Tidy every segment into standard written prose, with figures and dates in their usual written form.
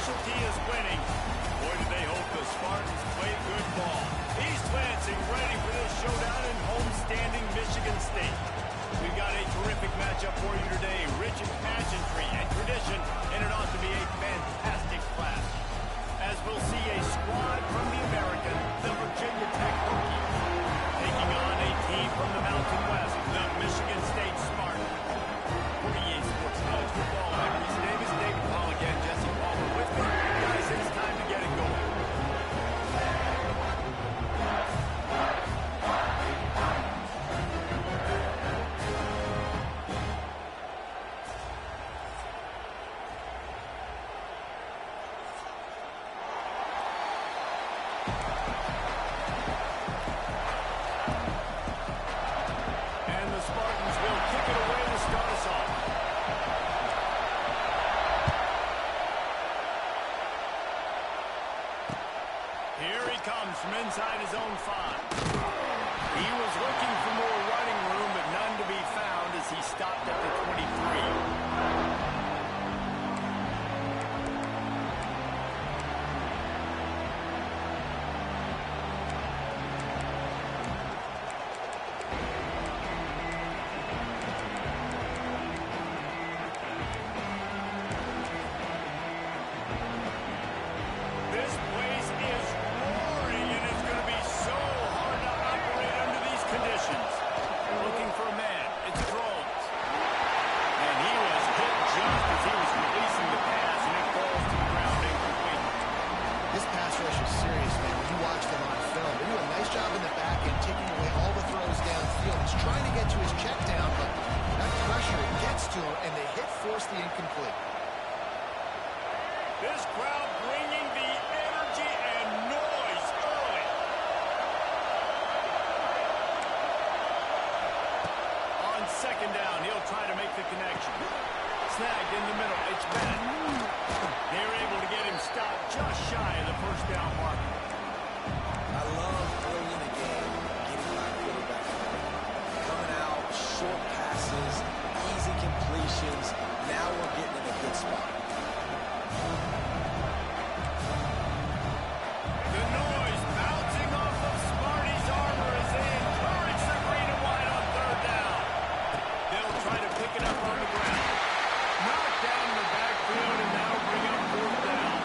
specialty is winning. Boy, do they hope the Spartans play good ball. East Lansing ready for this showdown in homestanding Michigan State. We've got a terrific matchup for you today. Rich in pageantry and tradition, and it ought to be a fantastic clash. As we'll see a squad from the American, the Virginia Tech Hokies, taking on a team from the Mountain West, the Michigan State Spartans. For EA Sports College Football, I'm Reese Davis, David Paul again, Jesse Palmer with me. Guys, it's time to get it going. From inside his own 5. He was looking for more running room, but none to be found as he stopped at the 23. This crowd bringing the energy and noise early. On second down, he'll try to make the connection. Snagged in the middle. It's Bennett. They're able to get him stopped just shy of the first down marker. I love early in the game getting my quarterback coming out, short passes, easy completions. Now we're getting in a good spot. The noise bouncing off of Smarty's armor as they encourage the green and white on third down. They'll try to pick it up on the ground. Knocked down in the backfield and now bring up fourth down.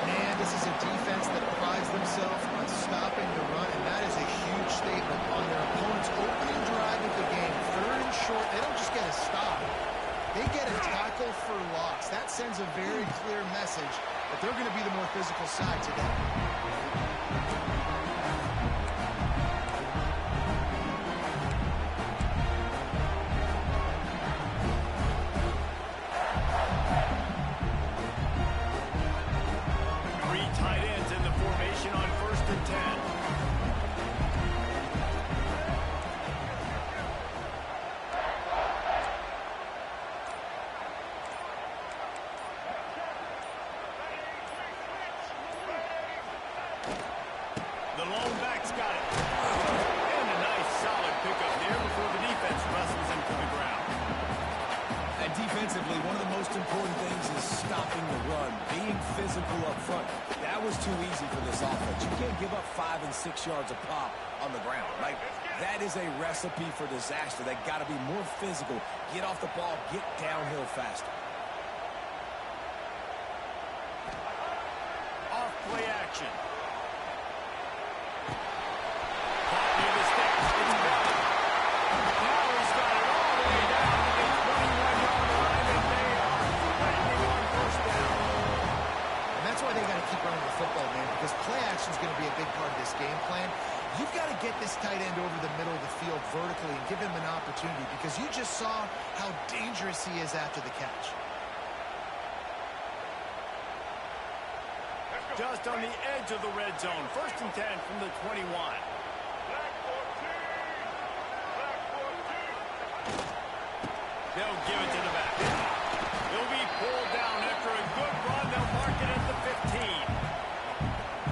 Man, this is a defense that prides themselves on stopping the run, and that is a huge statement on their opponent's opening drive of the game. Third and short, they don't just get a stop. They get a tackle for loss. That sends a very clear message that they're going to be the more physical side today. Three tight ends in the formation on 1st and 10. The lone back's got it. And a nice solid pickup there before the defense wrestles him to the ground. And defensively, one of the most important things is stopping the run, being physical up front. That was too easy for this offense. You can't give up 5 and 6 yards a pop on the ground. Like, that is a recipe for disaster. They got to be more physical, get off the ball, get downhill faster. Off play action. Caught near the sticks. It's Bennett. Now he's got it all the way down to the 21-yard line, and they are threatening on first down. And that's why they got to keep running the football, man, because play action is going to be a big part of this game plan. You've got to get this tight end over the middle of the field vertically and give him an opportunity, because you just saw how dangerous he is after the catch. Just on the edge of the red zone. 1st and 10 from the 21. They'll give it to the back. He'll be pulled down after a good run. They'll mark it at the 15.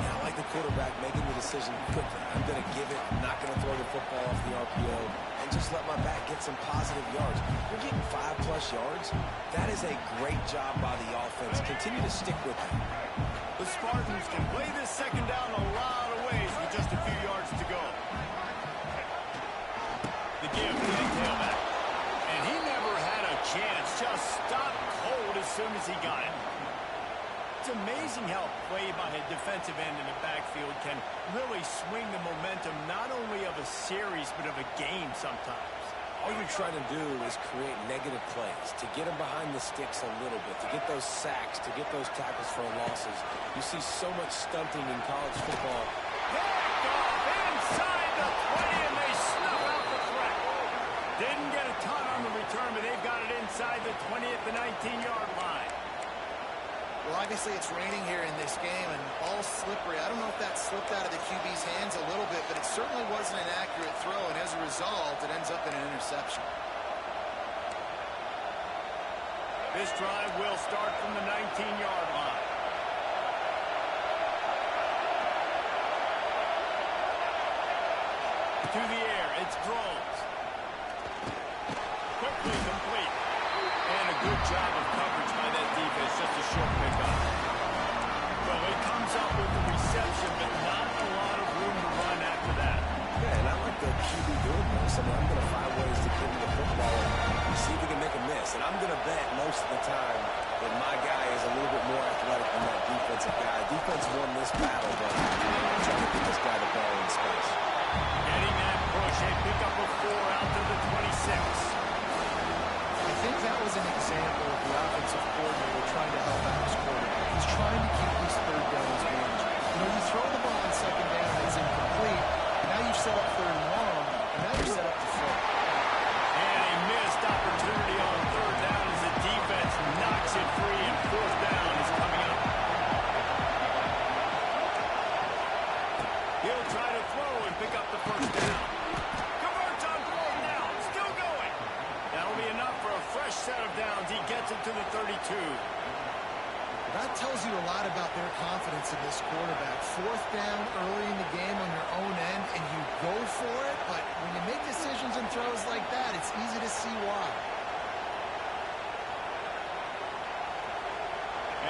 Yeah, I like the quarterback making the decision quickly. I'm going to give it. I'm not going to throw the football off the RPO. And just just let my back get some positive yards. We're getting 5+ yards. That is a great job by the offense. Continue to stick with it. The Spartans can play this second down a lot of ways with just a few yards to go. The give to the tailback. And he never had a chance. Just stopped cold as soon as he got it. It's amazing how play by a defensive end in the backfield can really swing the momentum not only of a series but of a game sometimes. All you're trying to do is create negative plays, to get them behind the sticks a little bit, to get those sacks, to get those tackles for losses. You see so much stunting in college football. Picked off inside the 20, and they snuff out the threat. Didn't get a ton on the return, but they've got it inside the 20 at the 19-yard line. Well, obviously it's raining here in this game and all slippery. I don't know if that slipped out of the QB's hands a little bit, but it certainly wasn't an accurate throw, and as a result, it ends up in an interception. This drive will start from the 19-yard line. To the air, it's Drones. Quickly complete. And a good job of coverage by that defense, just a short pickup. Well, it comes up with the reception, but not a lot of room to run after that. Yeah, and I like the QB doing this. I mean, I'm going to find ways to get him the football and see if he can make a miss. And I'm going to bet most of the time that my guy is a little bit more athletic than that defensive guy. Defense won this battle, but I'm trying to get this guy the ball in space. Getting that push, a pickup of 4 out to the 26. I think that was an example of the offensive coordinator trying to help out his quarterback. He's trying to keep these third downs managed. You know, you throw the ball on second down, it's incomplete. Now you've set up third and long, and now you're set up to throw. And a missed opportunity on third down as the defense knocks it free, and fourth down is coming up. He'll try to throw and pick up the first down. Converts on fourth down, still going. That'll be enough for a fresh set of downs. He gets it to the 32. That tells you a lot about their confidence in this quarterback. Fourth down early in the game on your own end, and you go for it, but when you make decisions and throws like that, it's easy to see why.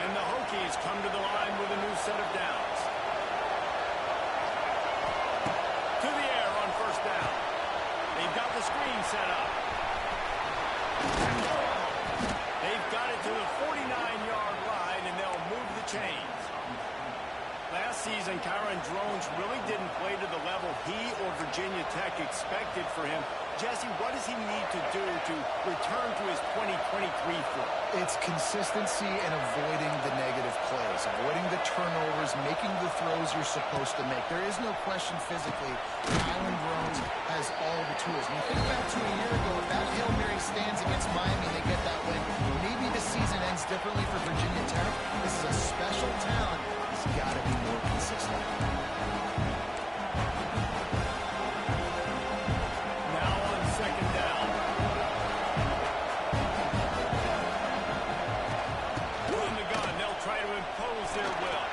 And the Hokies come to the line with a new set of downs. To the air on first down. They've got the screen set up. They've got it to the 49-yard line, and they'll move the chains. Last season, Kyron Drones really didn't play to the level he or Virginia Tech expected for him. Jesse, what does he need to do to return to his 2023 form? It's consistency and avoiding the negative plays, avoiding the turnovers, making the throws you're supposed to make. There is no question physically, Kyron Drones has all the tools. And you think back to a year ago, if that Hail Mary stands against Miami, they get that win. Maybe the season ends differently for Virginia Tech. This is a special talent. He's got to be more consistent. Their will.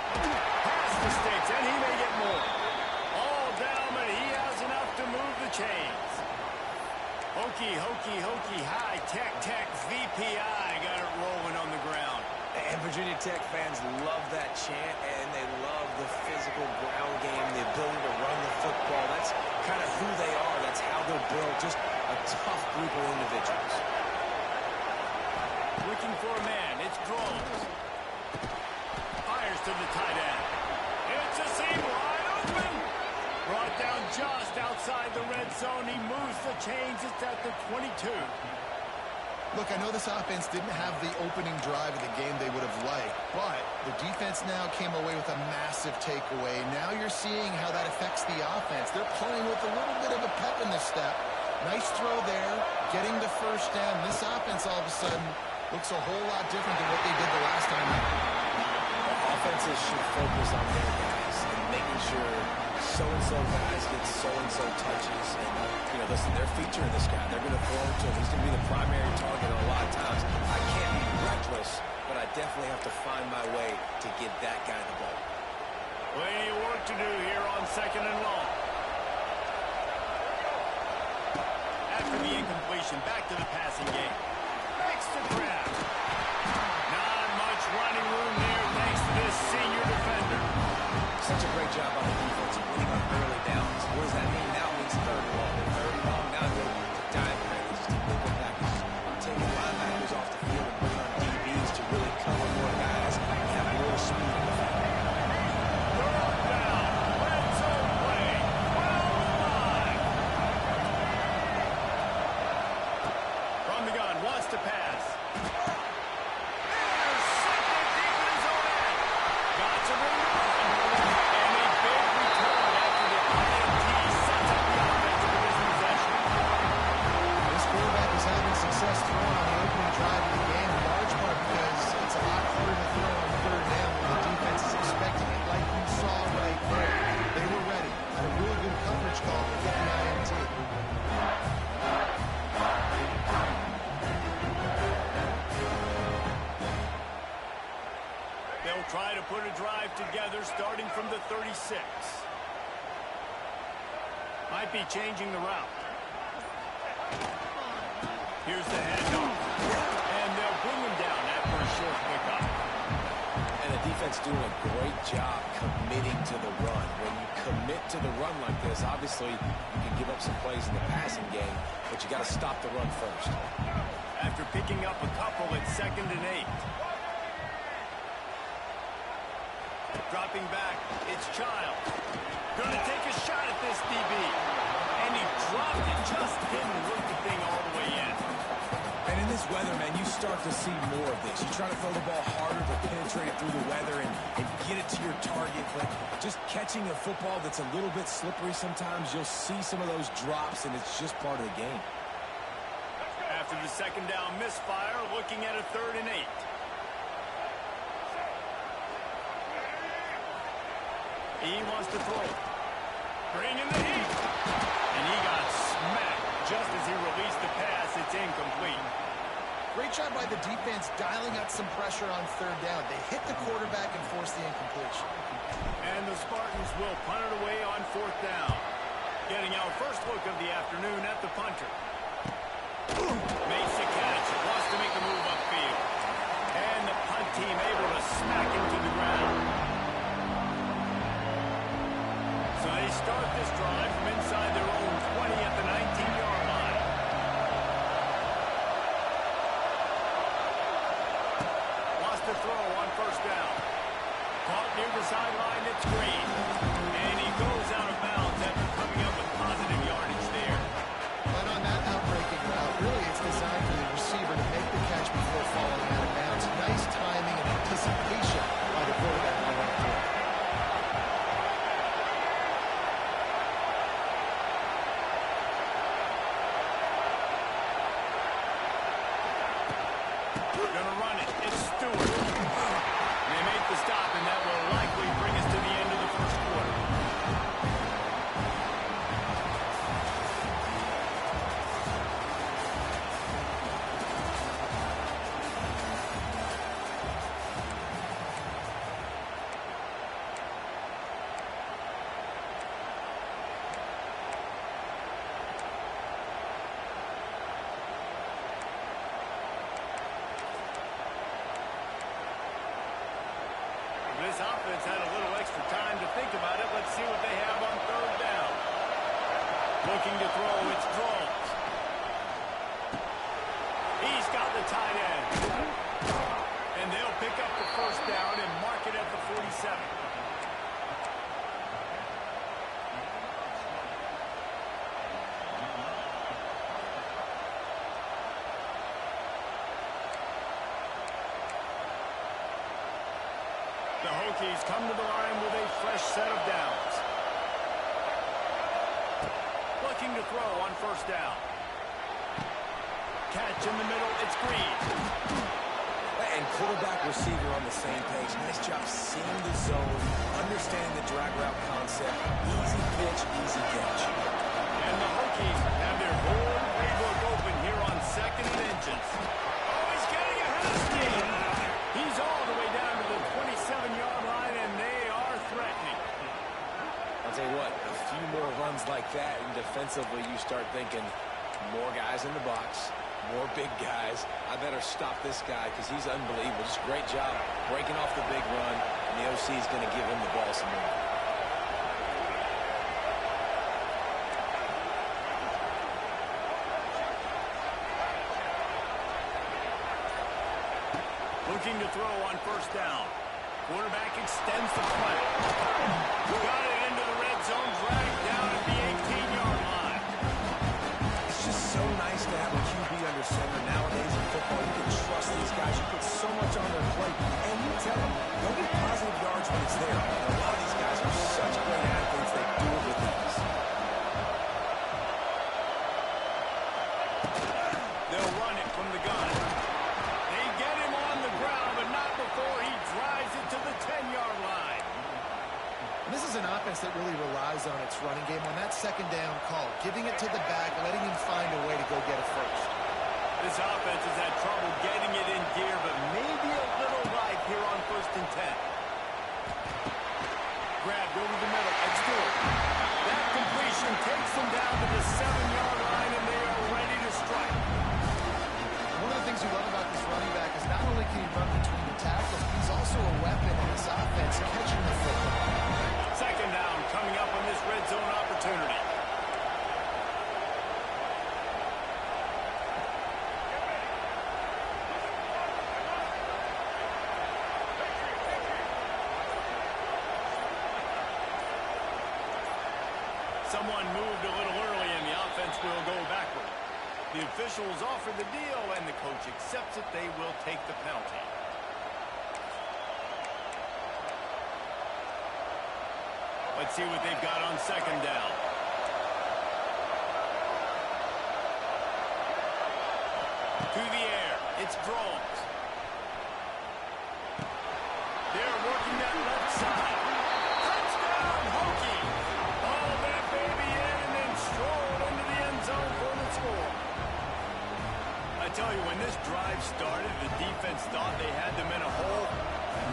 Pass mistakes, and he may get more. All down, but he has enough to move the chains. Hokie, high tech, VPI got it rolling on the ground. And Virginia Tech fans love that chant, and they love the physical ground game, the ability to run the football. That's kind of who they are. That's how they're built. Just a tough group of individuals. Looking for a man. It's Drones. To the tight end. It's a seam wide open. Brought down just outside the red zone. He moves the chains. It's at the 22. Look, I know this offense didn't have the opening drive of the game they would have liked, but the defense now came away with a massive takeaway. Now you're seeing how that affects the offense. They're playing with a little bit of a pep in the step. Nice throw there, getting the first down. This offense all of a sudden looks a whole lot different than what they did the last time out. Offenses should focus on their guys and making sure so-and-so guys get so-and-so touches. And, you know, listen, they're featuring this guy. They're going to throw him to him. He's going to be the primary target a lot of times. I can't be reckless, but I definitely have to find my way to get that guy the ball. Plenty of work to do here on second and long. At after the incompletion. Back to the passing game. Makes the grab. Not much running room there thanks to this senior defender. Such a great job on the defense, winning on early downs. What does that mean? Now it means third and long. Third and long, now they're diving packages, nickel packages, taking linebackers off the field and putting on DBs to really cover more guys and have more speed in the field. Third down. Red zone play. 12-5. From the gun, wants to pass. Intercepted deep in his own end. Got some room to run. And a big return after the INT sets up the offense for this possession. This quarterback is having success throwing on the opening drive of the game, in large part because it's a lot harder to throw on third down when the defense is expecting it, like you saw right there. They were ready. Had a really good coverage call to get the INT. They'll try to put a drive together starting from the 36. Might be changing the route. Here's the handoff. And they'll bring him down after a short pickup. And the defense doing a great job committing to the run. When you commit to the run like this, obviously you can give up some plays in the passing game, but you got to stop the run first. After picking up a couple at 2nd and 8. Dropping back, it's Childs. Gonna take a shot at this DB. And he dropped it, just didn't work the thing all the way in. And in this weather, man, you start to see more of this. You try to throw the ball harder to penetrate it through the weather and get it to your target, but just catching a football that's a little bit slippery sometimes, you'll see some of those drops, and it's just part of the game. After the 2nd down misfire, looking at a 3rd and 8. He wants to throw. Bring in the heat. And he got smacked just as he released the pass. It's incomplete. Great job by the defense dialing up some pressure on third down. They hit the quarterback and forced the incompletion. And the Spartans will punt it away on 4th down. Getting our first look of the afternoon at the punter. Makes the catch. Wants to make the move upfield. And the punt team able to smack him to the ground. So they start this drive from inside their own 20 at the 19-yard line. Wants to throw on 1st down. Caught near the sideline, it's Green. And he goes out of bounds after coming up with positive yardage there. But on that outbreaking route, really it's designed for the receiver to make the catch before falling out of bounds. Nice timing and anticipation by the quarterback on that play. Gonna run it. It's Stewart. They make the stop, and that will likely bring us to the end of the 1st quarter. This offense had a little extra time to think about it. Let's see what they have on 3rd down. Looking to throw, it's Drones. He's got the tight end. And they'll pick up the 1st down and mark it at the 47. The Hokies come to the line with a fresh set of downs. Looking to throw on 1st down. Catch in the middle, it's Green. And quarterback receiver on the same page. Nice job seeing the zone, understanding the drag route concept. Easy pitch, easy catch. And the Hokies have their whole playbook open here on 2nd and inches. Oh, he's getting ahead of steam. He's all the way down to the 27-yard line, and they are threatening. I'll tell you what, a few more runs like that, and defensively you start thinking, More guys in the box, more big guys. I better stop this guy because he's unbelievable. Just great job breaking off the big run, and the OC is going to give him the ball some more. Looking to throw on first down. Quarterback extends the play. Got it into the red zone, dragged down at the 18-yard line. It's just so nice to have a QB under center. Nowadays in football, you can trust these guys. You put so much on their plate. And you tell them, they'll get positive yards when it's there. And a lot of these guys are such great athletes, they do it with ease. They'll run it from the gun. They get him on the ground, but not before he drives it to the 10-yard line. This is an offense that really relies on its running game on that second down call, giving it to the back, letting him find a way to go get a first. This offense has had trouble getting it in gear, but maybe a little life here on 1st and 10. Grabbed over the middle. Let's do it. That completion takes them down to the 7-yard line, and they are ready to strike. One of the things we love about this running back is not only can he run between the tackles, but he's also a weapon in this offense catching the football. Second down coming up on this red zone opportunity. Someone moved a little early and the offense will go backward. The officials offer the deal and the coach accepts it. They will take the penalty. Let's see what they've got on second down. To the air. It's Drones. They're working that left side. Touchdown, Hokie. All that baby in and then strolled into the end zone for the score. I tell you, when this drive started, the defense thought they had them in a hole.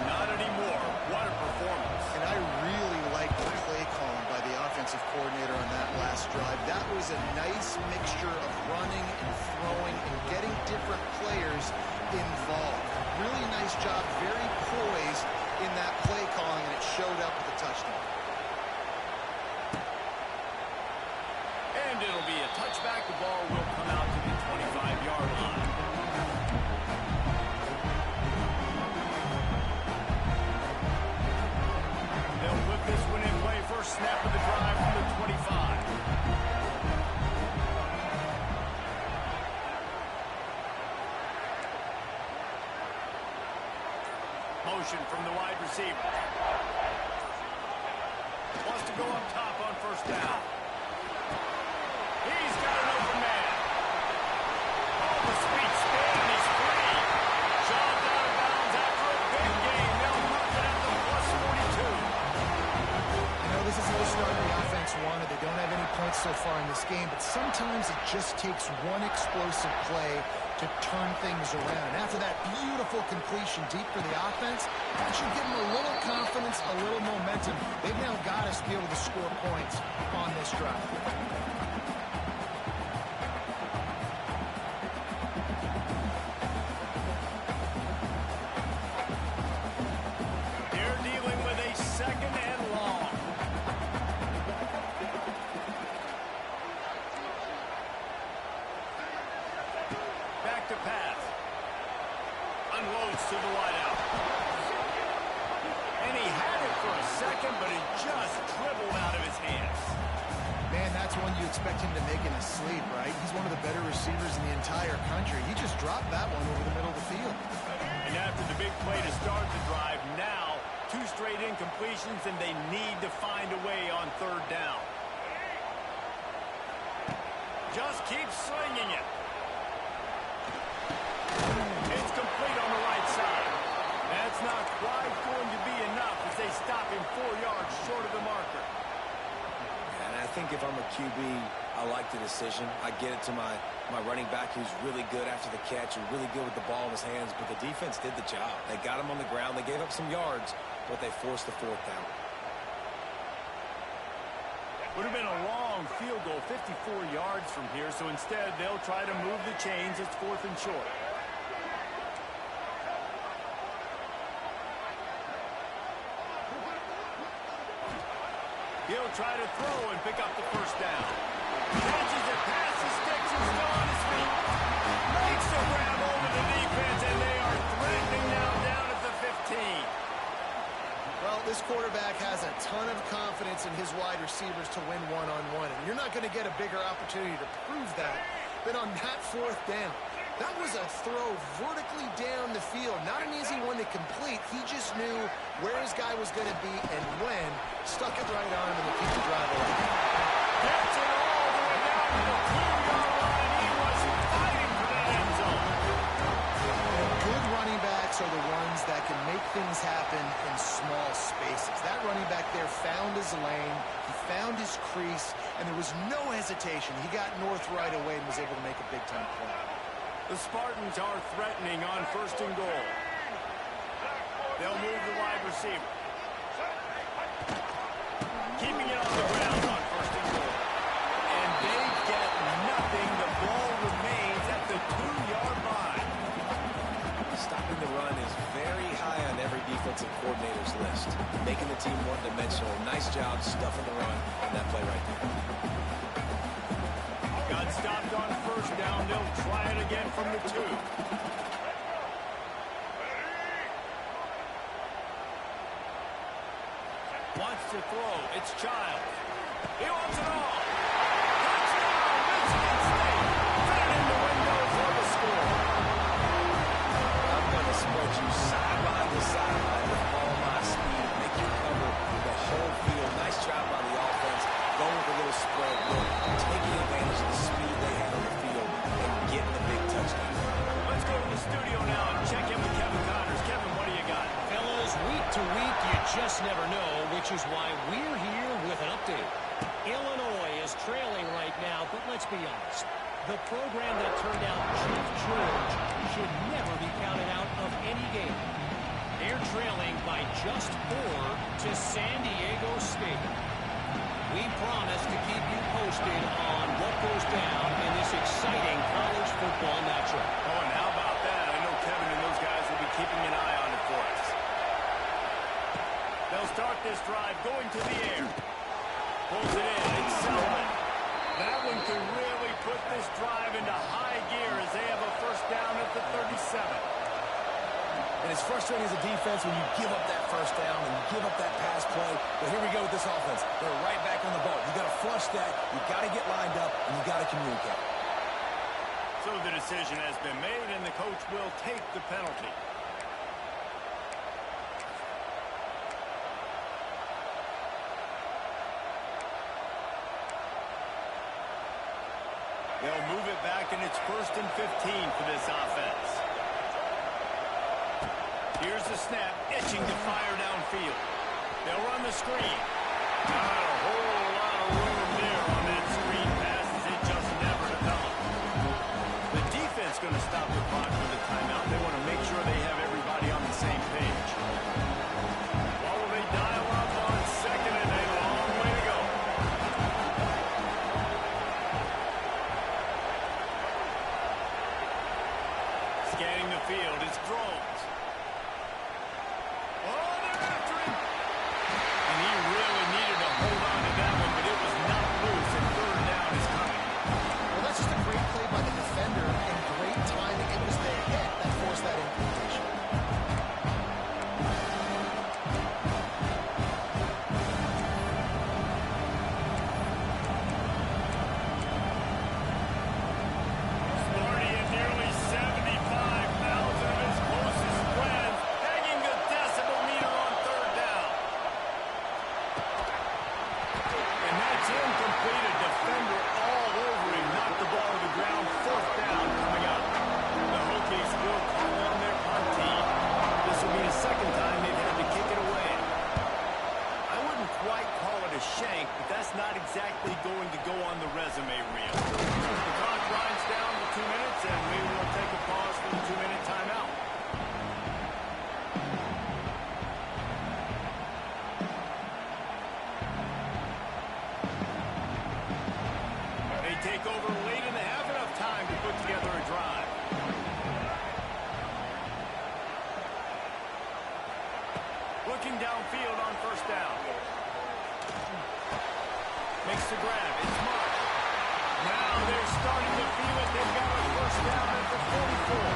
Not anymore. What a performance. And I really like the play calling by the offensive coordinator on that last drive. That was a nice mixture of running and throwing and getting different players involved. Really nice job, very poised in that play calling, and it showed up with a touchdown. And it'll be a touchback. The ball will come out to the 25-yard line. They'll put this one in play. First snap of the drive from the 25. Motion from the wide receiver. Wants to go up top on first down. He's got an open man. Oh, the sweet spin, and he's free. Shoved out of bounds after a big game. They'll mark it at the +42. I know this is the start the offense wanted. They don't have any points so far in this game, but sometimes it just takes one explosive play to turn things around. And after that beautiful completion deep for the offense, that should give them a little confidence, a little momentum. They've now got us to be able to score points on this drive. They're dealing with a second and long. Back to pass. Unloads to the wideout. And he had it for a second, but it just dribbled out of his hands. Man, that's one you expect him to make in his sleep, right? He's one of the better receivers in the entire country. He just dropped that one over the middle of the field. And after the big play to start the drive, now 2 straight incompletions, and they need to find a way on third down. Just keep slinging it. It's complete on the right side. That's not quite going to be enough as they stop him 4 yards short of the marker. And I think if I'm a QB, I like the decision. I get it to my running back who's really good after the catch and really good with the ball in his hands, but the defense did the job. They got him on the ground. They gave up some yards, but they forced the 4th down. Would have been a long field goal, 54 yards from here, so instead they'll try to move the chains. It's 4th and short. He'll try to throw and pick up the first down. Catches it past the sticks and still on his feet. Makes the grab over the defense, and they are threatening now down at the 15. Well, this quarterback has a ton of confidence in his wide receivers to win one-on-one, and you're not going to get a bigger opportunity to prove that than on that 4th down. That was a throw vertically down the field. Not an easy one to complete. He just knew where his guy was going to be and when. Stuck it right on him and keep the drive alive. Gets it all the way down to the 2-yard line. He was fighting for that end zone. And good running backs are the ones that can make things happen in small spaces. That running back there found his lane. He found his crease, and there was no hesitation. He got north right away and was able to make a big-time play. The Spartans are threatening on 1st and goal. They'll move the wide receiver. Keeping it on the ground on 1st and goal. And they get nothing. The ball remains at the 2-yard line. Stopping the run is very high on every defensive coordinator's list. Making the team one-dimensional. Nice job stuffing the run on that play right there. Got stopped on 1st down. They'll try it again from the 2. Wants to throw. It's Childs. He wants it all. Touchdown, Michigan State. Put it in the window for the score. I'm going to spread you sideline to sideline with all my speed. Make you cover the whole field. Nice job by the offense. Going with a little spread look. Taking advantage of the speed they have on the field and getting the big touchdown. Let's go to the studio now and check in with Kevin Connors. Kevin, what do you got? Fellas, week to week, you just never know, which is why we're here with an update. Illinois is trailing right now, but let's be honest. The program that turned out Chief George should never be counted out of any game. They're trailing by just 4 to San Diego State. We promise to keep you posted on what goes down in this exciting college football matchup. Oh, and how about that? I know Kevin and those guys will be keeping an eye on it for us. They'll start this drive going to the air. Pulls it in. It's Selman. That one could really put this drive into high gear as they have a 1st down at the 37. And it's frustrating as a defense when you give up that 1st down and you give up that pass play. But here we go with this offense. They're right back on the ball. You got to flush that. You got to get lined up, and you got to communicate. So the decision has been made, and the coach will take the penalty. They'll move it back, and it's 1st and 15 for this offense. Here's the snap, itching to fire downfield. They'll run the screen. Not a whole lot of room there on that screen pass as it just never developed. The defense going to stop the clock for the timeout. They want to make sure they have everybody on the same page. What will they dial up on 2nd and a long way to go? Scanning the field, it's Drones. Oh, they're after him. And he really needed to hold looking downfield on first down. Makes the grab. It's marked. Now they're starting to feel it. They've got a first down at the 44.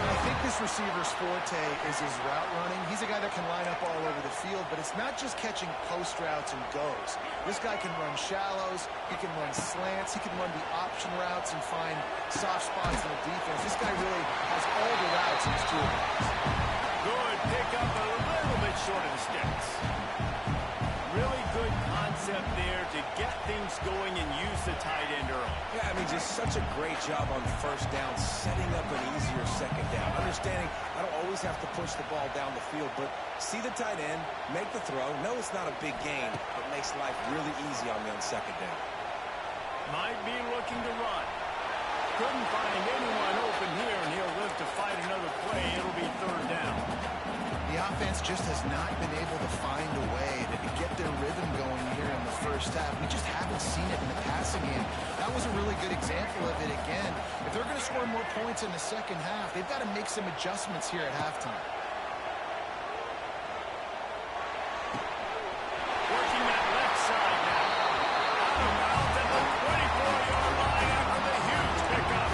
I think this receiver's forte is his route running. He's a guy that can line up all over the field, but it's not just catching post routes and goes. This guy can run shallows, he can run slants, he can run the option routes and find soft spots in the defense. This guy really has all the routes in his toolbox. Good pickup, a little bit short of the sticks. Really good concept there to get things going and use the tight end early. Yeah, I mean, just such a great job on first down, setting up an easier second down. Understanding I don't always have to push the ball down the field, but see the tight end, make the throw. No, it's not a big gain, but makes life really easy on me on second down. Might be looking to run. Couldn't find anyone open here, and he'll live to fight another play. It'll be third down. The offense just has not been able to find a way to get their rhythm going here in the first half. We just haven't seen it in the passing game. That was a really good example of it again. If they're going to score more points in the second half, they've got to make some adjustments here at halftime. Working that left side now. Out of bounds at the 24-yard line after the huge pickup.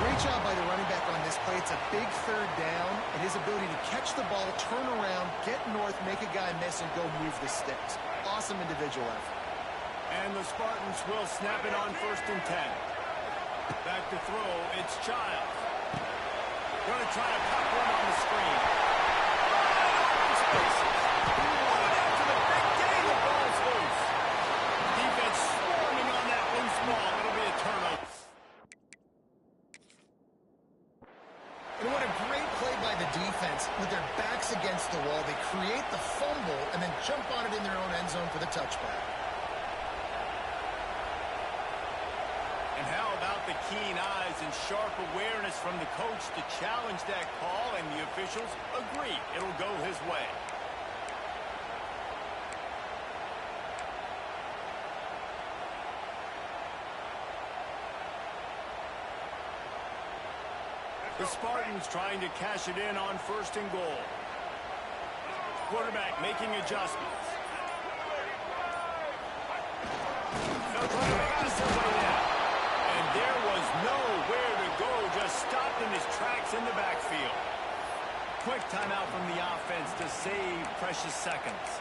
Great job by the running back on this play. It's a big third down, and his ability to catch the ball, turn around, get north, make a guy miss, and go move the sticks. Awesome individual effort. And the Spartans will snap it on 1st and 10. Back to throw, it's Childs. Going to try to pop one on the screen. Spaces. Going after the big gain, the ball's loose. Defense swarming on that loose ball. It'll be a turnover. And what a great play by the defense. With their backs against the wall, they create the fumble and then jump on it in their own end zone for the touchback. And how about the keen eyes and sharp awareness from the coach to challenge that call, and the officials agree it'll go his way. The Spartans trying to cash it in on 1st and goal. Quarterback making adjustments. They'll try to pass their way down. And there was nowhere to go, just stopped in his tracks in the backfield. Quick timeout from the offense to save precious seconds.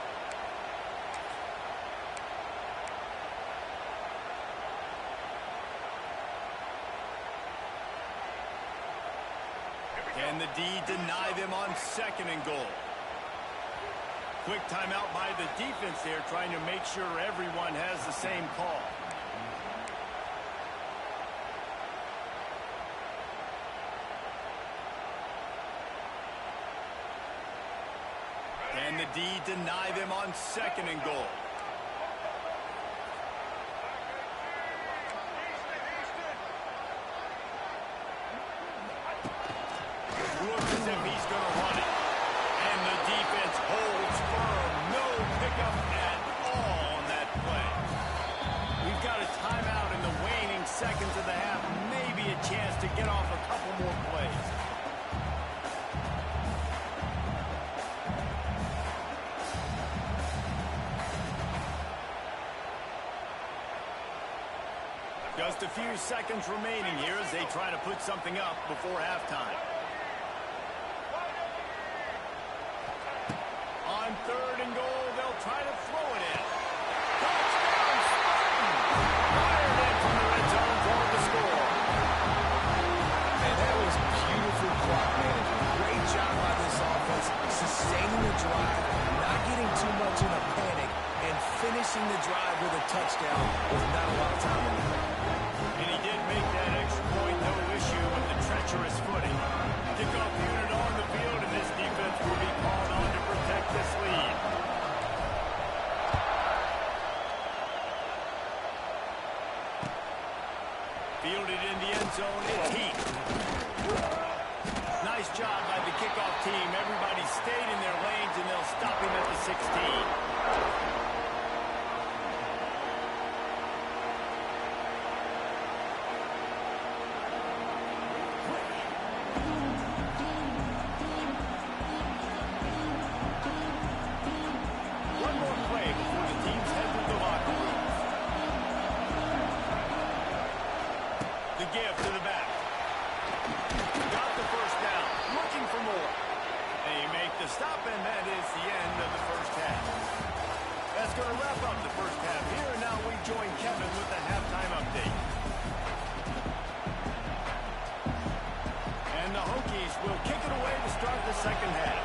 And the D deny them on 2nd and goal. Quick timeout by the defense there, trying to make sure everyone has the same call. And the D deny them on 2nd and goal. Looks as if he's going to run it. And the defense holds firm. No pickup at all on that play. We've got a timeout in the waning seconds of the half. Maybe a chance to get off a couple more plays. Just a few seconds remaining here as they try to put something up before halftime. On 3rd and goal, they'll try to throw it in. Touchdown, Spartan! Fired in from the red zone for the score. And that was beautiful clock management. Great job by this offense, sustaining the drive, not getting too much in a panic, and finishing the drive with a touchdown with not a lot of time in the clock. And he did make that extra point, no issue with the treacherous footing. Kickoff unit on the field, and this defense will be called on to protect this lead. Fielded in the end zone, it's Heath. Nice job by the kickoff team. Everybody stayed in their lanes, and they'll stop him at the 16. that is the end of the first half. That's going to wrap up the first half here, and now we join Kevin with the halftime update. And the Hokies will kick it away to start the second half.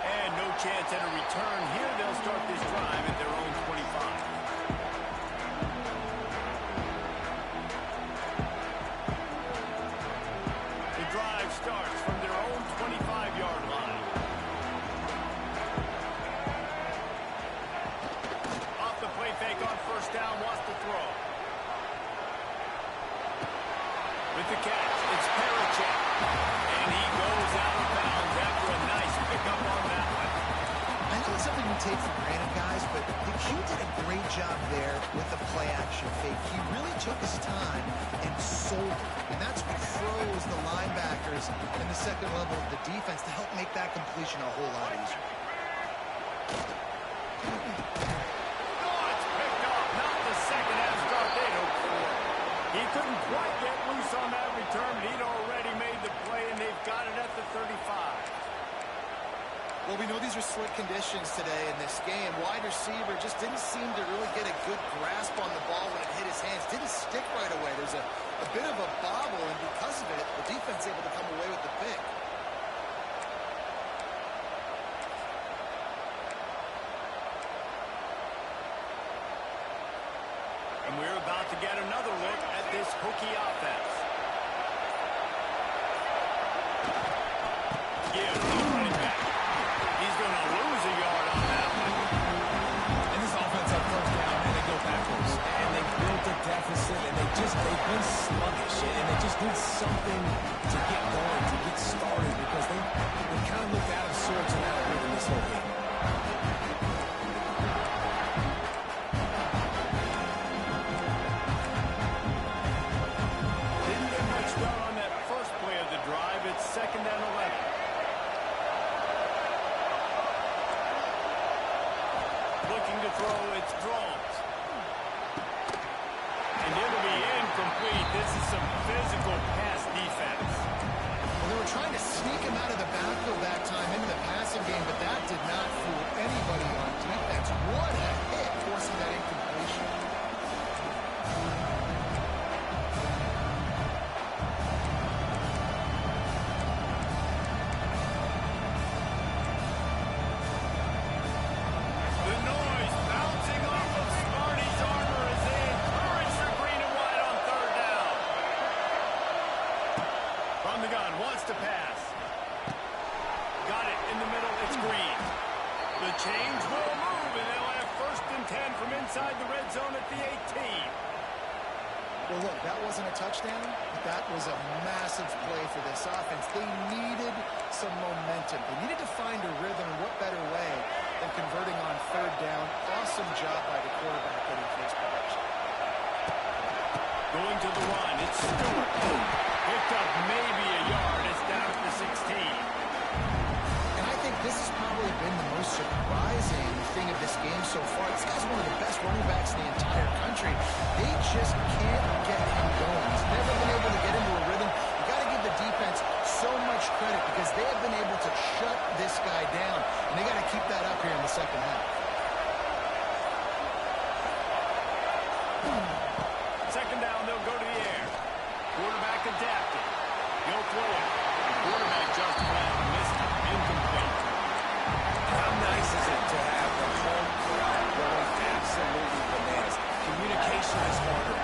And no chance at a return here. They'll start this drive at their own 25. Starts from their own 25-yard line. Off the play fake on first down, wants to throw. With the catch, it's Parachek. And he goes out of bounds after a nice pickup on that one. I know it's something we take for granted, guys, but the Q did a great job there with the play-action fake. He really took his time and sold it. And that's what froze the linebackers in the second level of the defense to help make that completion a whole lot easier. Oh, it's picked off. Not the second half start they'd hoped for. He couldn't quite get loose on that return, but he'd already made the play, and they've got it at the 35. Well, we know these are slick conditions today in this game. Wide receiver just didn't seem to really get a good grasp on the ball when it hit his hands. Didn't stick right away. There's a bit of a bobble, and because of it, the defense able to come away with the pick. And we're about to get another look at this Hokie offense. Gibbs running back. He's going to lose a yard on that one. And this offense on first down, and they go backwards. And they built a deficit, and they've been sluggish. And they just need something to get going, to get started, because they kind of looked out of sorts and out of rhythm this whole game. Didn't get much done on that first play of the drive. It's 2nd and 11. Looking to throw, it's Drones. And it'll be incomplete. This is some physical pass defense. Well, they were trying to sneak him out of the backfield that time into the passing game, but that did not fool anybody on defense. What a hit forcing that incompletion. The noise bouncing off of Smarty's armor as they encourage the green and white on 3rd down. From the gun, wants to pass. Got it in the middle, it's Green. The change will move, and they'll have 1st and 10 from inside the red zone at the 18. Well, look, that wasn't a touchdown, but that was a massive play for this offense. They needed some momentum. They needed to find a rhythm, and what better way than converting on 3rd down. Awesome job by the quarterback getting face protection. Going to the run, it's Stewart. Picked up maybe a yard. It's down at the 16. And I think this has probably been the most surprising thing of this game so far. This guy's one of the best running backs in the entire country. They just can't get him going. He's never been able to get into a rhythm. You got to give the defense so much credit because they have been able to shut this guy down. And they got to keep that up here in the second half. Second down, they'll go to the air. Quarterback adapted. He'll throw it. Quarterback just flat missed it. Incomplete. How nice is it to have the home crowd going absolutely bananas? Communication is harder.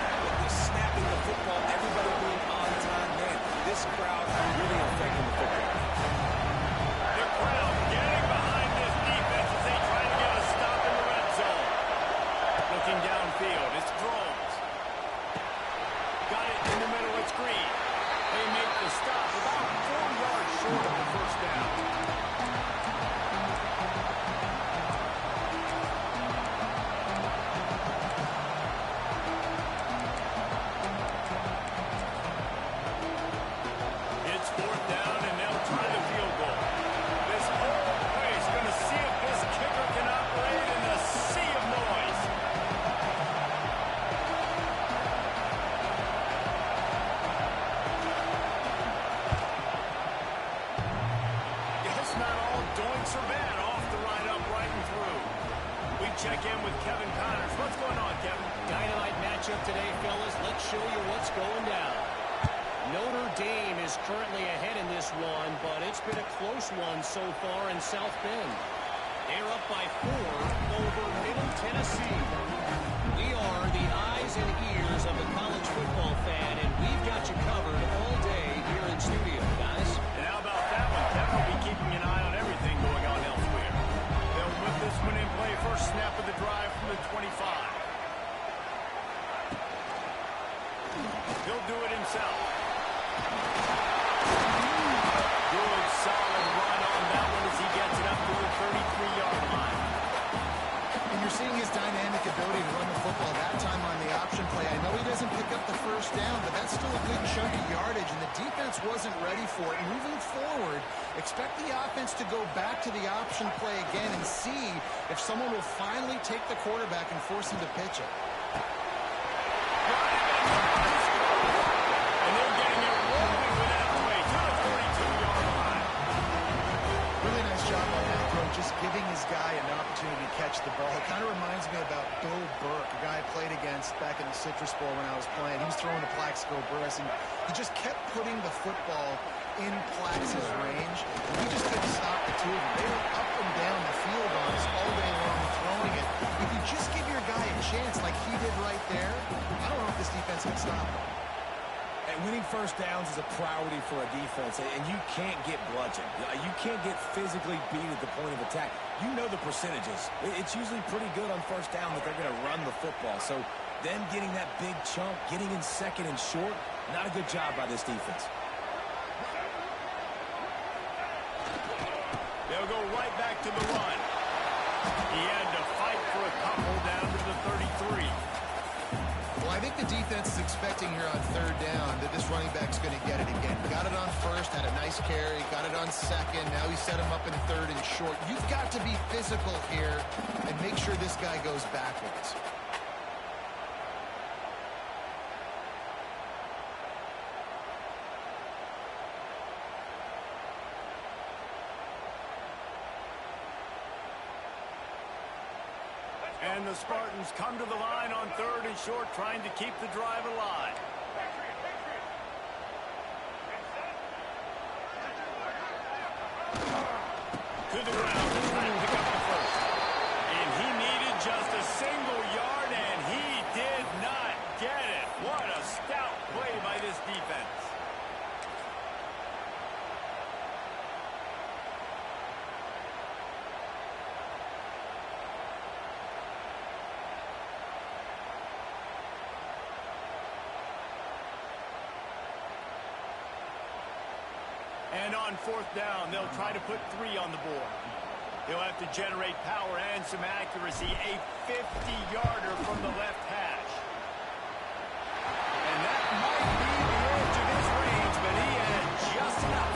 Snapping the football, everybody being on time, man. This crowd really affecting the football. The crowd getting behind this defense as they try to get a stop in the red zone. Looking downfield, it's Drones. Got it in the middle, it's Green. They make the stop about 4 yards short of the 1st down. It's 4th down, and they'll try the field goal. This whole place going to see if this kicker can operate in a sea of noise. check in with Kevin Connors. What's going on, Kevin? Dynamite matchup today, fellas. Let's show you what's going down. Notre Dame is currently ahead in this one, but it's been a close one so far in South Bend. They're up by 4 over Middle Tennessee. We are the eyes and ears of the college football fan, and we've got you covered all day here in studio, guys. And how about that one? Kevin will be keeping an eye on everything going on elsewhere. They'll whip this one in play. First snap of the drive from the 25. He'll do it himself. Good, solid run on that one as he gets it up to the 33-yard line. And you're seeing his dynamic ability to run the football that time on the option play. I know he doesn't pick up the first down, but that's still a good chunk of yardage, and the defense wasn't ready for it. Moving forward, expect the offense to go back to the option play again and see if someone will finally take the quarterback and force him to pitch it. And they're getting it rolling with that play to the 42-yard line. Really nice job on that throw, just giving his guy an opportunity to catch the ball. It kind of reminds me about Bill Burke, a guy I played against back in the Citrus Bowl when I was playing. He was throwing to Plaxico Burress, and he just kept putting the football in Plax's range. And we just couldn't stop the two of them. They were up and down the field on us all day long throwing it. If you just give your guy a chance like he did right there, I don't know if this defense can stop him. And winning first downs is a priority for a defense, and you can't get bludgeoned. You can't get physically beat at the point of attack. You know the percentages. It's usually pretty good on first down that they're going to run the football. So them getting that big chunk, getting in second and short, not a good job by this defense. They'll go right back to the run. He had to fight for a couple down to the 33. Well, I think the defense is expecting here on third down that this running back's going to get it again. Got it on first, had a nice carry, got it on second. Now he set him up in third and short. You've got to be physical here and make sure this guy goes backwards. And the Spartans come to the line on third and short, trying to keep the drive alive. To the ground to try to pick up the first. And he needed just a single yard, and he did not get it. What a stout play by this defense. And on fourth down, they'll try to put 3 on the board. They'll have to generate power and some accuracy. A 50-yarder from the left hash. And that might be the edge of his range, but he had just enough.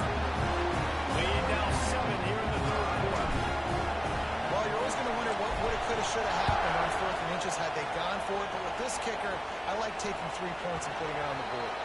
Lead now 7 here in the third quarter. Well, you're always going to wonder what would have, could have, should have happened on fourth and inches had they gone for it. But with this kicker, I like taking 3 points and putting it on the board.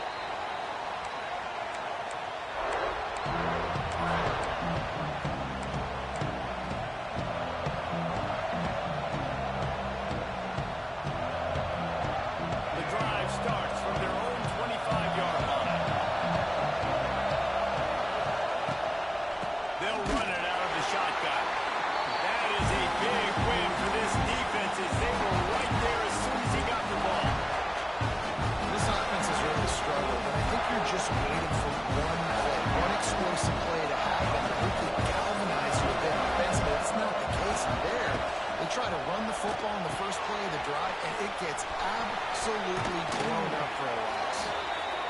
Try to run the football in the first play of the drive, and it gets absolutely blown up for a loss.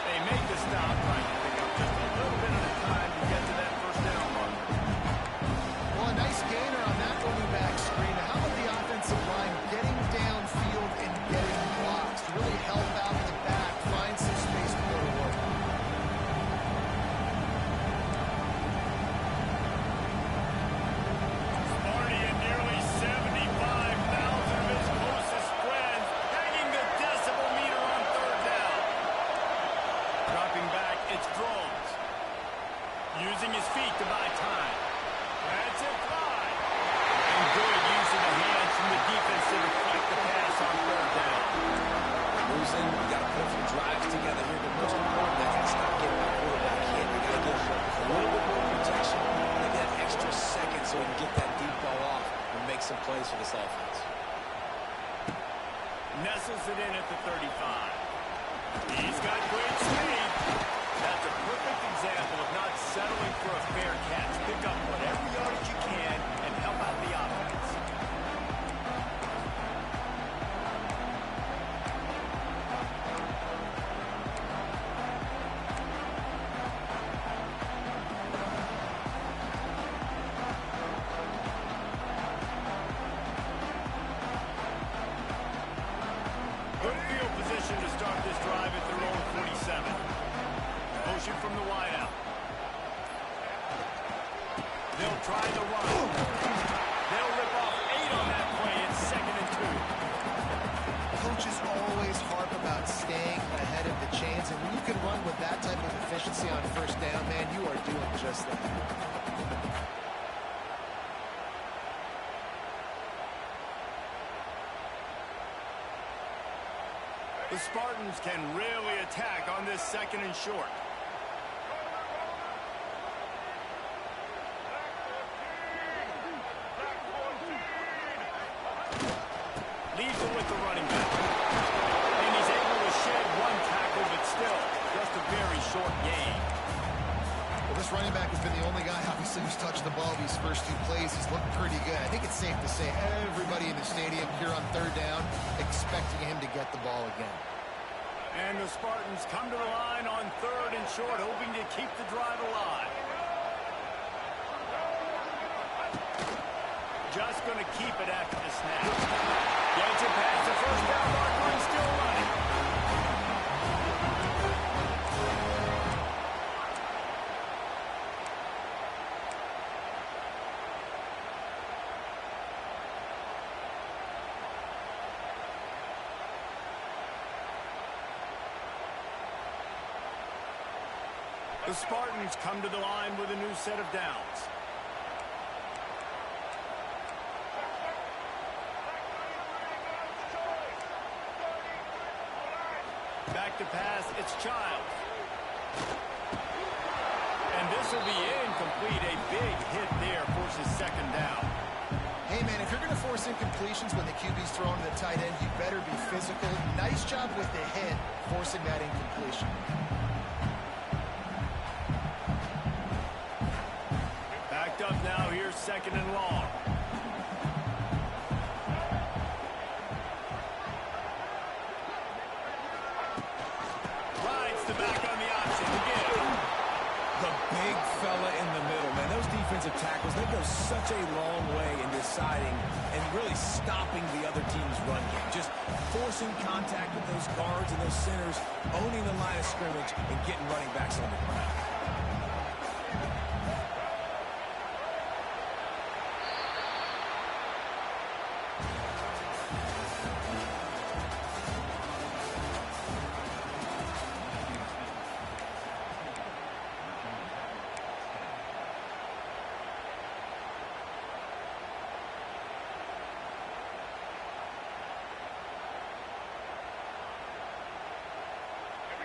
They make the stop, trying to pick up just a little bit of time to get to that first down mark. Well, a nice gainer on that running back screen. Now, how about the offensive line getting downfield and getting blocks to really help out the back, find some space to go to work? Using his feet to buy time. That's it, fly. And good use of the hands from the defense for this offense. Nestles it in at the 35. He's got great speed. That's a perfect example of not settling for a fair catch. Pick up whatever yardage you can and help out the offense. Good field position to start this drive at their own 47. Motion from the wideout. They'll try the run. They'll rip off 8 on that play. It's 2nd and 2. Coaches always harp about staying ahead of the chains, and when you can run with that type of efficiency on first down, man, you are doing just that. The Spartans can really attack on this 2nd and short. Leaves it with the running back. And he's able to shed 1 tackle, but still, just a very short gain. Well, this running back has been the only guy, obviously, who's touched the ball these first 2 plays. He's looked pretty good. I think it's safe to say everybody in the stadium here on 3rd down expecting him to get the ball again. And the Spartans come to the line on 3rd and short, hoping to keep the drive alive. Just going to keep it after the snap. Gets it past the first down marker and still running. The Spartans come to the line with a new set of downs. Back to pass, it's Childs. And this will be incomplete. A big hit there forces 2nd down. Hey, man, if you're going to force incompletions when the QB's throwing to the tight end, you better be physical. Nice job with the hit, forcing that incompletion. Backed up now, here's 2nd and long. Rides the back on the option again. The big fella in the middle, man. Those defensive tackles, they go such a long way in deciding and really stopping the other team's run game. Just forcing contact with those guards and those centers, owning the line of scrimmage, and getting running backs on the ground.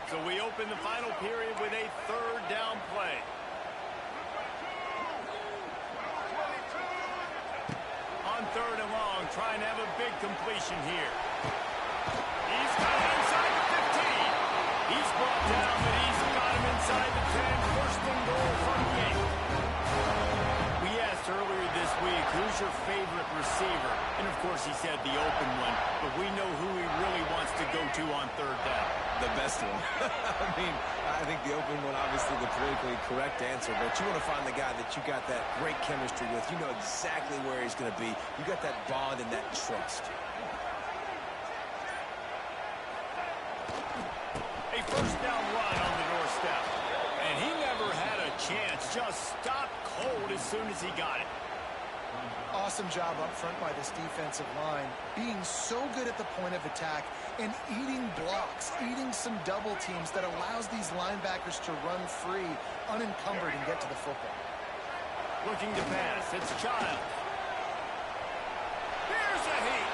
So we open the final period with a 3rd down play. On 3rd and long, trying to have a big completion here. He's got it inside the 15. He's brought down, but he's got him inside the 10. 1st and goal from the 8. We asked earlier this week, who's your favorite receiver? And of course he said the open one, but we know who he really wants to go to on 3rd down. The best one. I think the open one, obviously the politically correct answer, but you want to find the guy that you got that great chemistry with. You know exactly where he's going to be. You got that bond and that trust. A 1st down run on the doorstep. And he never had a chance. Just stopped cold as soon as he got it. Awesome job up front by this defensive line, being so good at the point of attack and eating blocks, eating some double teams that allows these linebackers to run free, unencumbered, and get to the football. Looking to pass, it's Childs. Here's a heat.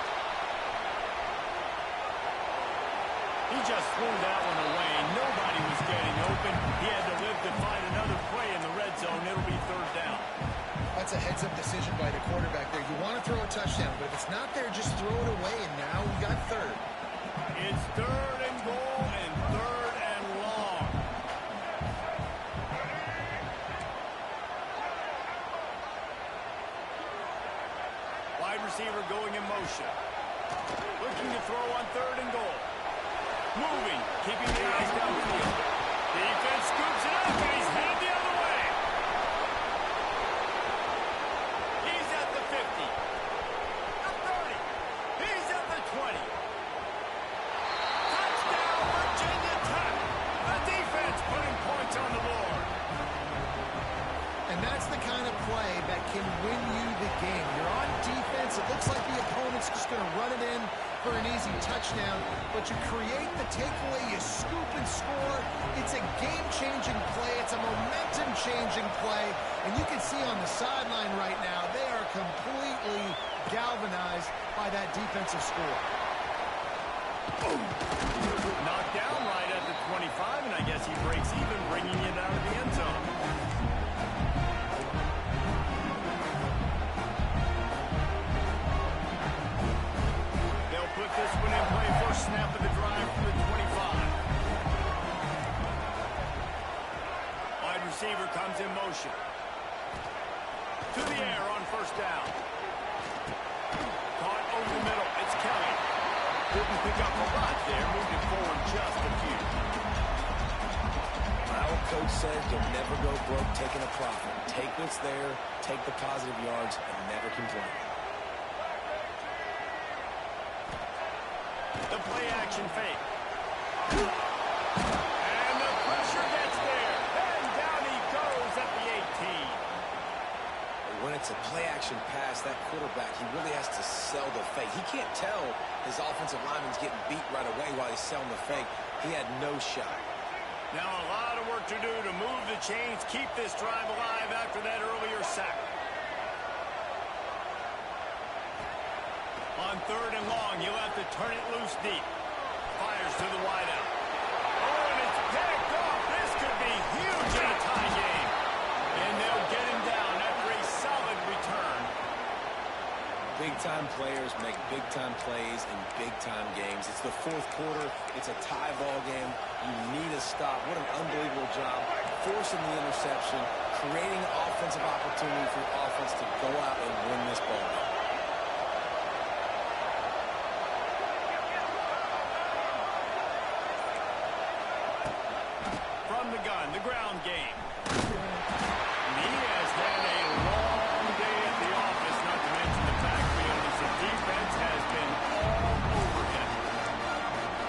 He just threw that one away. Nobody was getting open. He had to live to find another play in the red zone. It'll be 3rd down. That's a heads-up decision by the quarterback there. You want to throw a touchdown touchdown. But if it's not there, just throw it away, and now we got third. It's 3rd and goal and 3rd and long. Wide receiver going in motion. Looking to throw on 3rd and goal. Moving, keeping the eyes downfield. Defense scoops it up, and he's headed the other way. He's at the 50. The 30. He's at the 20. Touchdown, Virginia Tech. The defense putting points on the board. And that's the kind of play that can win you the game. You're on defense. It looks like the opponent's just going to run it in for an easy touchdown, but you create the takeaway, you scoop and score. It's a game-changing play. It's a momentum-changing play. And you can see on the sideline right now, they are completely galvanized by that defensive score. Knocked down right at the 25, and I guess he breaks even, bringing it out of the end zone. They'll put this one in play. First snap of the drive from the 25. Wide receiver comes in motion. To the air on first down. Caught over the middle. It's Kelly. Didn't pick up a lot there. Moved it forward just a few. Our coach said you'll never go broke taking a profit. Take what's there, take the positive yards, and never complain. The play action fake. And the pressure gets there. And down he goes at the 18. When it's a play-action pass, that quarterback, he really has to sell the fake. He can't tell his offensive lineman's getting beat right away while he's selling the fake. He had no shot. Now a lot of work to do to move the chains, keep this drive alive after that earlier sack. On 3rd and long, you'll have to turn it loose deep. Fires to the wideout. Oh, and it's picked off. This could be huge in a tie game. And they'll get him down after a solid return. Big-time players make big-time plays in big-time games. It's the 4th quarter. It's a tie ball game. You need a stop. What an unbelievable job. Forcing the interception, creating offensive opportunity for your offense to go out and win this ball game. From the gun, the ground game. He has had a long day at the office, not to mention the backfield, as the defense has been all over him.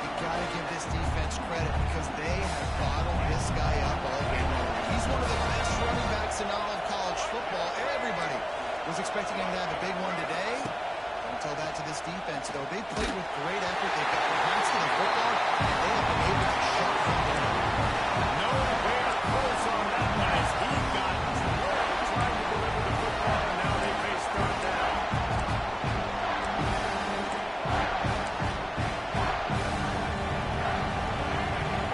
You got to give this defense credit because they have bottled this guy up all game long. He's one of the best running backs in all of college football. Everybody was expecting him to have a big one today. Don't tell that to this defense, though. They played with great effort. They've got their hands to the football, and they have been able to shut him down. Nowhere close on that one as he got trying to deliver the football, and now they face 3rd down.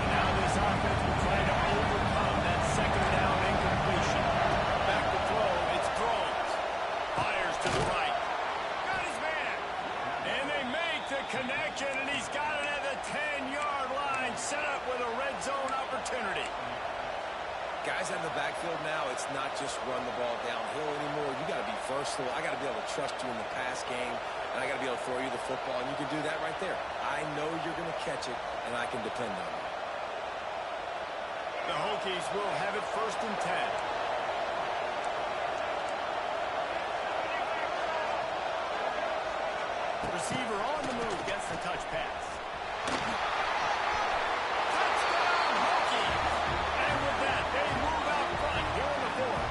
Now this offense will try to overcome that 2nd down incompletion. Back to throw, it's throws. Fires to the right. Got his man. And they make the connection, and he's got it at the 10-yard line, set up with a red zone opportunity. Guys out in the backfield now, it's not just run the ball downhill anymore. You got to be versatile. I got to be able to trust you in the pass game, and I got to be able to throw you the football, and you can do that right there. I know you're going to catch it, and I can depend on you. The Hokies will have it 1st and 10. Receiver on the move, gets the touch pass. Touchdown, Hokies! And with that, they move out front here in the 4th.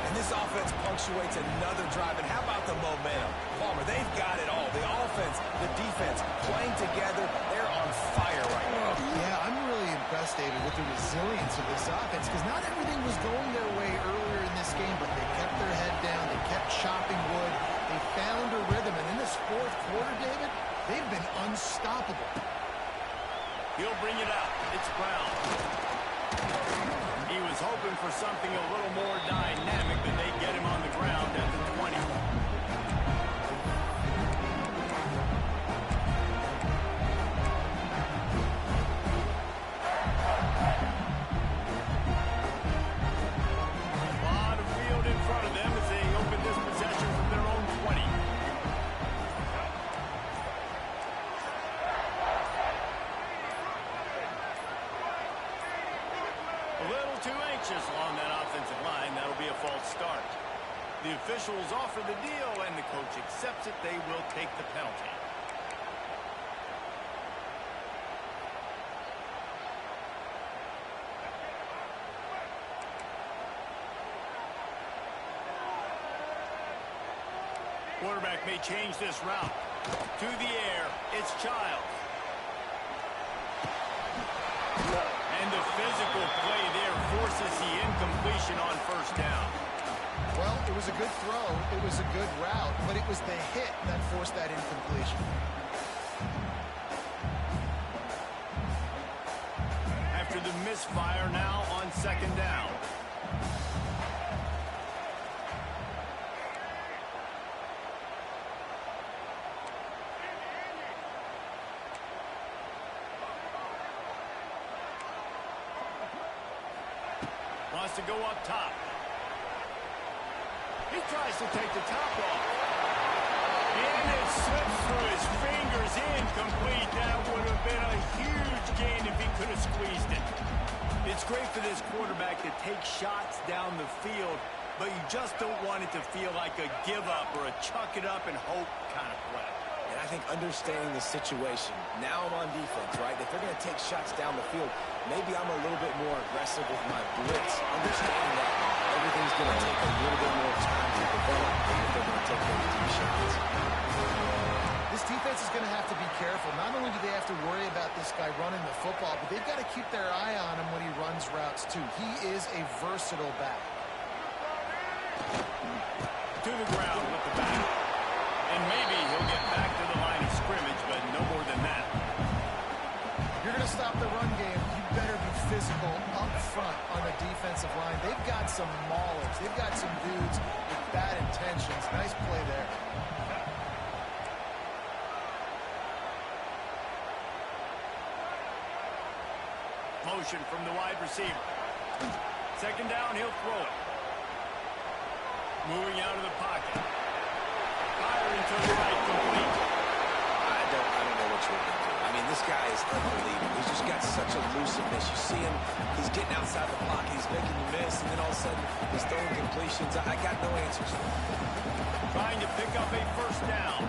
And this offense punctuates another drive. And how about the momentum? Palmer, they've got it all. The offense, the defense, playing together. They're on fire right now. Yeah, I'm really impressed, David, with the resilience of this offense because not everything was going their way earlier in this game, but they kept their head down. They kept chopping wood. They found a rhythm. And in this 4th quarter, David, they've been unstoppable. He'll bring it out. It's Brown. He was hoping for something a little more dynamic, but they get him on the ground at the 20. A little too anxious along that offensive line. That'll be a false start. The officials offer the deal, and the coach accepts it. They will take the penalty. Quarterback may change this route. To the air, it's Childs. And the physical play there forces the incompletion on first down. Well, it was a good throw. It was a good route, but it was the hit that forced that incompletion. After the misfire, now on second down. Wants to go up top. He tries to take the top off. And it slips through his fingers, incomplete. That would have been a huge gain if he could have squeezed it. It's great for this quarterback to take shots down the field, but you just don't want it to feel like a give up or a chuck it up and hope kind of play. And I think understanding the situation, now I'm on defense, right? If they're going to take shots down the field, maybe I'm a little bit more aggressive with my blitz, understanding that everything's going to take a little bit more time to develop if they're going to take those deep shots. This defense is going to have to be careful. Not only do they have to worry about this guy running the football, but they've got to keep their eye on him when he runs routes, too. He is a versatile back. To the ground with the back. And maybe he'll get back to the line of scrimmage, but no more than that. If you're going to stop the run game, you better be physical up front on the defensive line. They've got some maulers. They've got some dudes with bad intentions. Nice play there. Motion from the wide receiver. Second down, he'll throw it. Moving out of the pocket. Firing to the right, complete. I don't know what you're looking for. I mean, this guy is unbelievable. He's just got such elusiveness. You see him, he's getting outside the block, he's making you miss, and then all of a sudden, he's throwing completions. I got no answers for him. Trying to pick up a first down.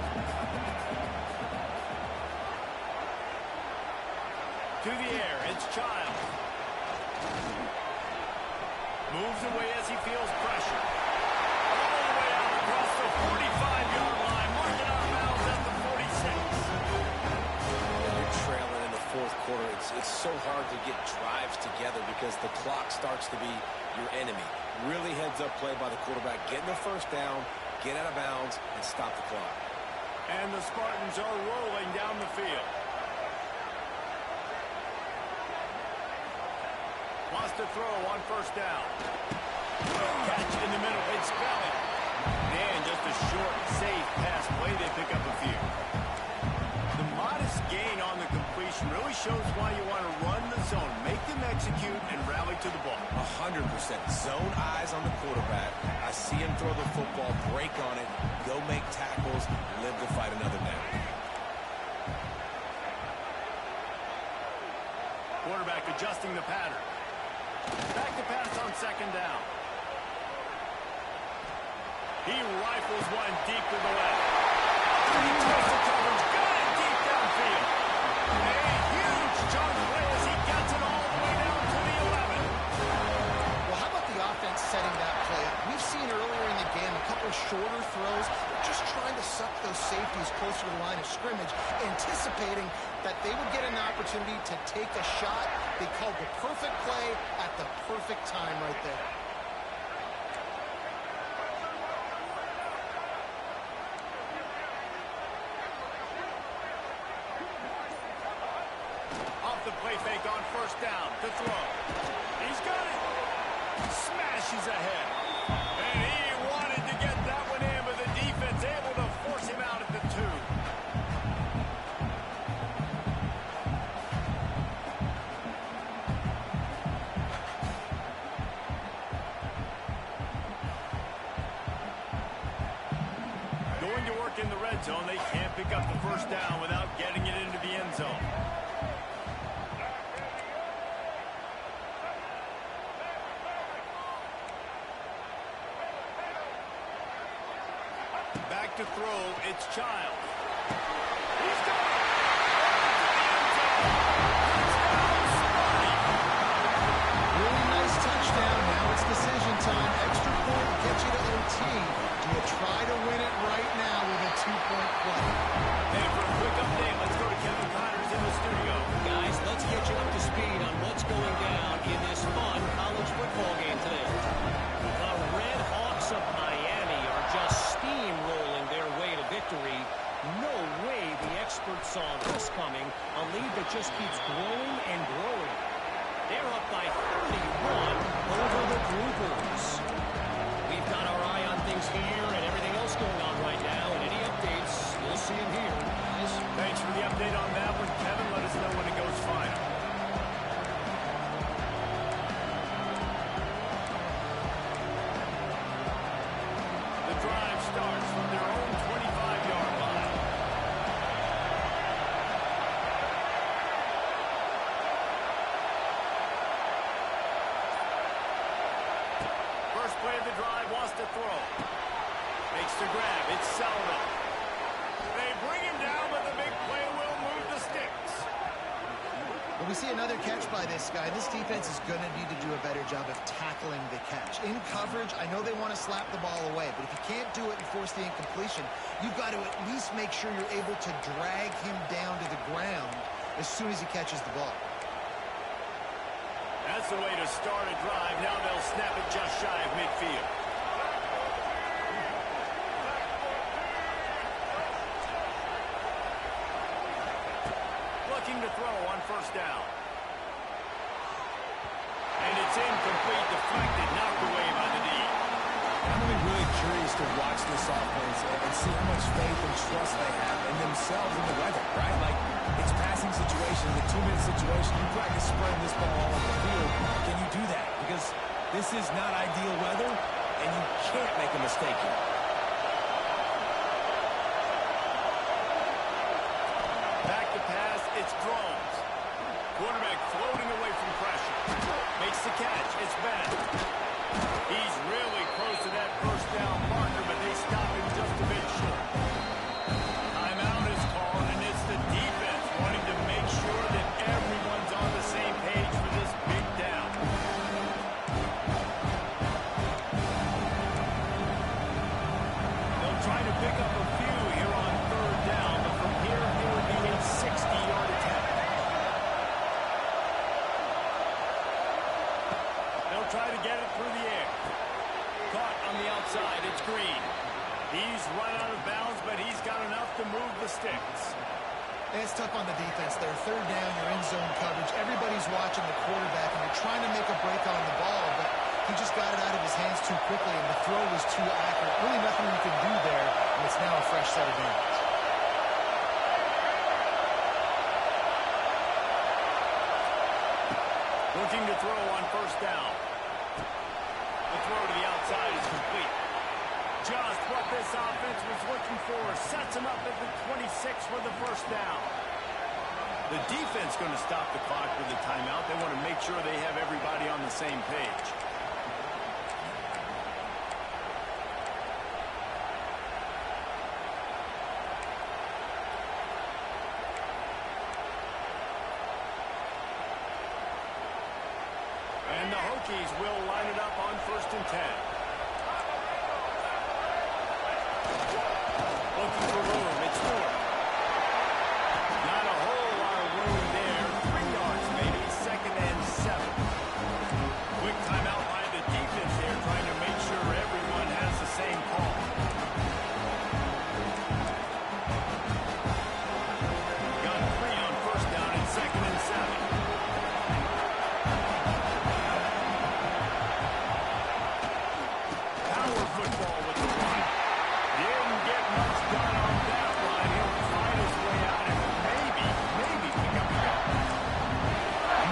To the air, it's Childs. Moves away as he feels pressure. All the way out across the 45-yard line, marking out of bounds at the 46. You're trailing in the fourth quarter. It's so hard to get drives together because the clock starts to be your enemy. Really heads-up play by the quarterback. Getting the first down, get out of bounds, and stop the clock. And the Spartans are rolling down the field. Wants to throw on first down. Catch in the middle. It's Belly. And just a short, safe pass play. They pick up a few. The modest gain on the completion really shows why you want to run the zone. Make them execute and rally to the ball. 100%. Zone eyes on the quarterback. I see him throw the football, break on it, go make tackles, live to fight another down. Quarterback adjusting the pattern. Back to pass on second down. He rifles one deep to the left. He takes the coverage. Got it deep downfield. A huge chunk play as he gets it all the way down to the 11. Well, how about the offense setting that play up? We've seen earlier in the game a couple shorter throws, just trying to suck those safeties closer to the line of scrimmage, anticipating that they would get an opportunity to take a shot. They called the perfect play at the perfect time right there. Off the play fake on first down to throw. He's got it. Smashes ahead. And he wanted to get that one in, but the defense able to force him out at the 2. Going to work in the red zone. They can't pick up the first down without getting it into the end zone. Back to throw, it's Child. He's got it! Really nice touchdown. Now it's decision time. Extra point gets you to OT. Do you try to win it right now with a 2-point play? And for a quick update, let's go to Kevin Connors in the studio. Guys, let's get you up to speed on what's going down in this fun college football game today. The Red Hawks of Miami are just steamrolling their way to victory. No way the experts saw this coming. A lead that just keeps growing and growing. They're up by 31 over the Blue Bulls. We've got our eye on things here and everything else going on right now. And any updates, you'll see them here, guys. Thanks for the update on that one, Kevin. Let us know when it goes final. The drive starts from their own 25-yard line. First play of the drive wants to throw. Makes the grab. It's Seldon. They bring him down, but the big play will move the sticks. When we see another catch by this guy, this defense is going to need to do a better job of tackling the catch. In coverage, I know they want to slap the ball away, but if you can't do it and force the incompletion, you've got to at least make sure you're able to drag him down to the ground as soon as he catches the ball. That's the way to start a drive. Now they'll snap it just shy of midfield. Looking to throw on first down. And it's incomplete, deflected, knocked away by the D. I'm going to be really curious to watch this offense and see how much faith and trust they have in themselves and the weather, right? Like, it's passing situations, a 2-minute situation. You practice spreading this ball all over the field. Can you do that? Because this is not ideal weather, and you can't make a mistake here. Back to pass, it's Drones. Quarterback floating away from pressure. Makes the catch, it's Bennett. He's really close to that first down marker, but they stop him just a bit short. Timeout is called, and it's the defense wanting to make sure that everyone's on the same page for this big down. They'll try to pick up a few here on third down, but from here it would be a 60-yard attempt. They'll try to get it through the air. Caught on the outside, it's Green. He's run out of bounds, but he's got enough to move the sticks. And it's tough on the defense. They're third down, you're in zone coverage. Everybody's watching the quarterback, and you're trying to make a break on the ball, but he just got it out of his hands too quickly, and the throw was too accurate. Really nothing you can do there, and it's now a fresh set of downs. Looking to throw on first down. The throw to the outside is complete. Just what this offense was looking for. Sets him up at the 26 for the first down. The defense going to stop the clock with the timeout. They want to make sure they have everybody on the same page. And the Hokies will line it up on 1st and 10. Looking for room, it's Stewart. Not a whole lot of room there. 3 yards maybe, 2nd and 7. Quick timeout by the defense there, trying to make sure everyone has the same call. Got 3 on first down and 2nd and 7. Football with the run. Didn't get much done on that run. He'll find his way out and maybe pick up a yard.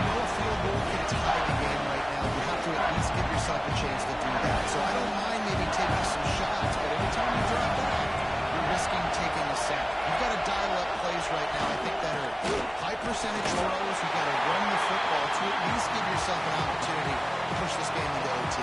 No field goal can tie the game right now. You have to at least give yourself a chance to do that. So I don't mind maybe taking some shots, but every time you drop back, you're risking taking a sack. You've got to dial up plays right now, I think, that are high percentage throws. You've got to run the football to at least give yourself an opportunity to push this game into OT.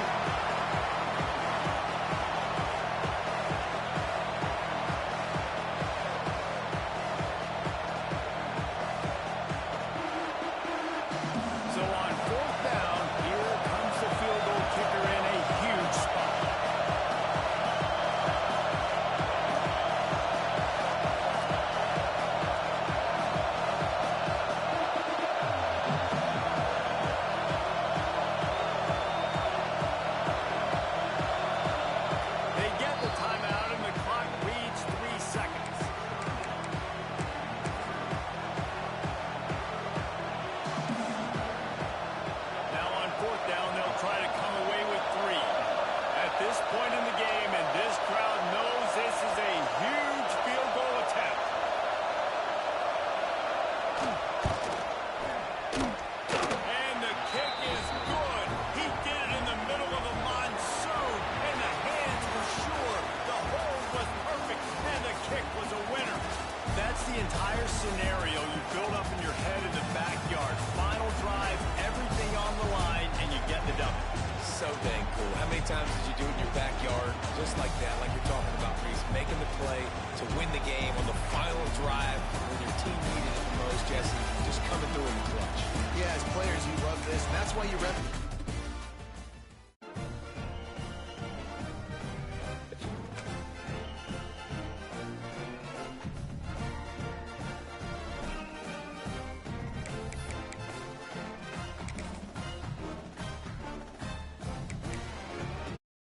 times did you do it in your backyard, just like that, like you're talking about, Reese, making the play to win the game on the final